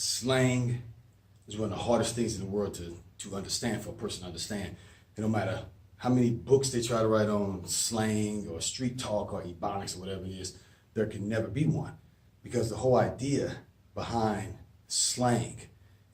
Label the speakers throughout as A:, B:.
A: Slang is one of the hardest things in the world to understand, for a person to understand. And no matter how many books they try to write on slang or street talk or ebonics or whatever it is, there can never be one. Because the whole idea behind slang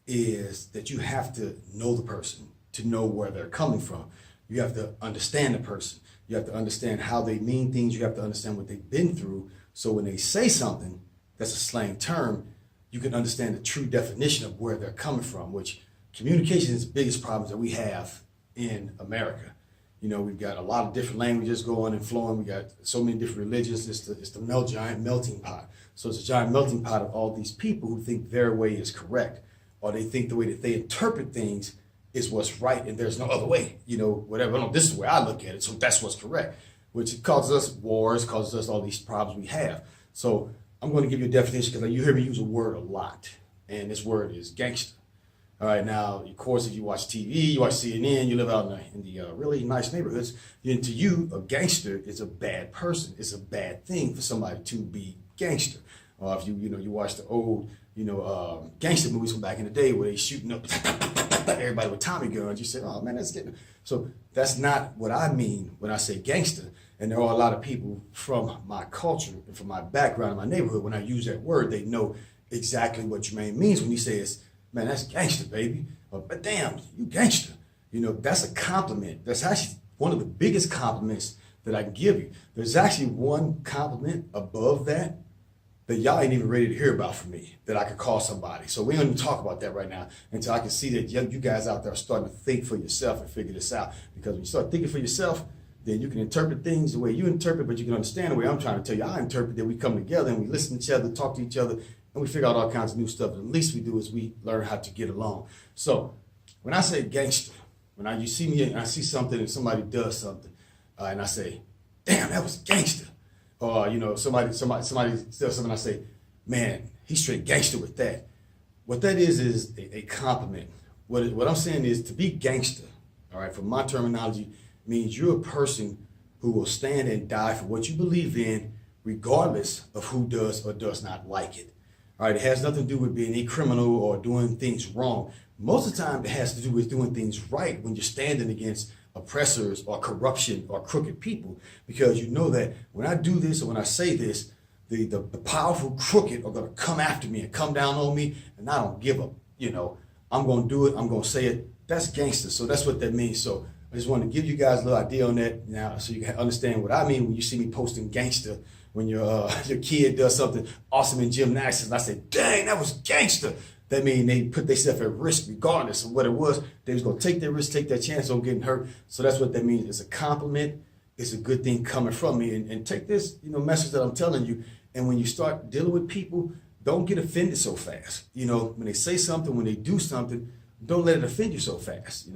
A: is that you have to know the person to know where they're coming from. You have to understand the person. You have to understand how they mean things. You have to understand what they've been through. So when they say something that's a slang term, you can understand the true definition of where they're coming from, which communication is the biggest problem that we have in America. You know, we've got a lot of different languages going and flowing. We got so many different religions. It's the giant melting pot. So it's a giant melting pot of all these people who think their way is correct, or they think the way that they interpret things is what's right and there's no other way. You know, whatever. No, this is the way I look at it, so that's what's correct, which causes us wars, causes us all these problems we have. So I'm going to give you a definition because you hear me use a word a lot, and this word is gangster. All right, now, of course, if you watch TV, you watch CNN, you live out in the really nice neighborhoods, then to you, a gangster is a bad person. It's a bad thing for somebody to be gangster. Or if you watch the old, gangster movies from back in the day where they shooting up everybody with Tommy guns, you say, oh man, that's getting. So that's not what I mean when I say gangster. And there are a lot of people from my culture and from my background in my neighborhood, when I use that word, they know exactly what Jermaine means when he says, man, that's gangster, baby. But damn, you gangster. You know, that's a compliment. That's actually one of the biggest compliments that I can give you. There's actually one compliment above that y'all ain't even ready to hear about from me, that I could call somebody. So we don't even talk about that right now until I can see that you guys out there are starting to think for yourself and figure this out. Because when you start thinking for yourself, then you can interpret things the way you interpret, but you can understand the way I'm trying to tell you. I interpret that we come together and we listen to each other, talk to each other, and we figure out all kinds of new stuff. And the least we do is we learn how to get along. So when I say gangster, you see me and I see something and somebody does something, and I say, damn, that was gangster. Or, somebody says something, I say, man, he's straight gangster with that. What that is a compliment. What I'm saying is, to be gangster, all right, from my terminology, means you're a person who will stand and die for what you believe in, regardless of who does or does not like it. All right, it has nothing to do with being a criminal or doing things wrong. Most of the time, it has to do with doing things right when you're standing against oppressors or corruption or crooked people, because you know that when I do this or when I say this, the powerful crooked are going to come after me and come down on me, and I don't give up. I'm going to do it. I'm going to say it. That's gangster. So that's what that means. So I just want to give you guys a little idea on that now, so you can understand what I mean when you see me posting gangster. When your kid does something awesome in gymnastics, and I say, dang, that was gangster. That means they put themselves at risk regardless of what it was. They was going to take their risk, take that chance on getting hurt. So that's what that means. It's a compliment. It's a good thing coming from me. And take this, message that I'm telling you. And when you start dealing with people, don't get offended so fast. When they say something, when they do something, don't let it offend you so fast,